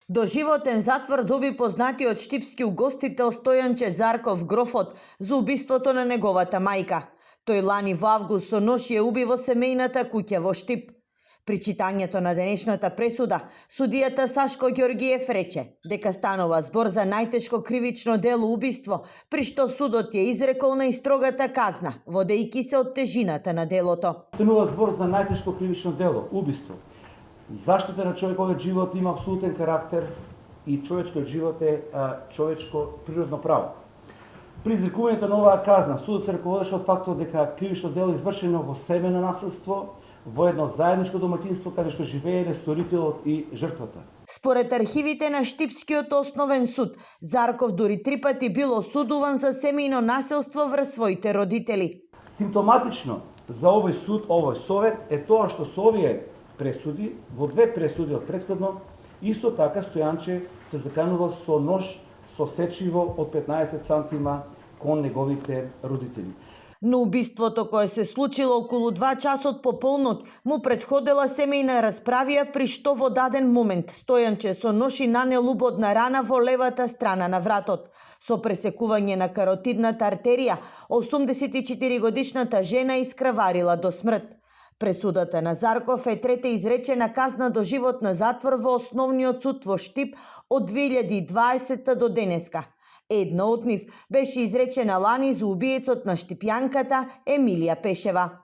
Доживотен затвор доби познатиот штипски угостител Стојанче Зарков Грофот за убиството на неговата мајка. Тој лани во август со нож ја уби во семејната куќа во Штип. При читањето на денешната пресуда, судијата Сашко Ѓоргиев рече дека станува збор за најтешко кривично дело убиство, при што судот ја изрекол најстрогата казна, водејќи се од тежината на делото. Станува збор за најтешко кривично дело убиство. Заштита на човековиот живот има апсолутен карактер и човечкиот живот е човечко природно право. При изрекувањето на оваа казна, судот се раководеше од фактот дека кривично дело извршено во семејно насилство, во едно заедничко домаќинство каде што живее сторителот и жртвата. Според архивите на Штипскиот основен суд, Зарков дури 3 пати бил осудуван за семејно насилство врз своите родители. Симптоматично за овој суд, овој совет е тоа што со овие пресуди, во 2 пресуди од претходно, исто така Стојанче се заканува со нож со сечиво од 15 сантима кон неговите родители. Но убиството кое се случило околу 2 часот по полнот му предходела семејна расправија, при што во даден момент Стојанче со нож и нанел убодна рана во левата страна на вратот. Со пресекување на каротидната артерија, 84 годишната жена искраварила до смрт. Пресудата на Зарков е трета изречена казна до животна затвор во Основниот суд во Штип од 2020 до денеска. Една од нив беше изречена лани за убиецот на штипјанката Емилија Пешева.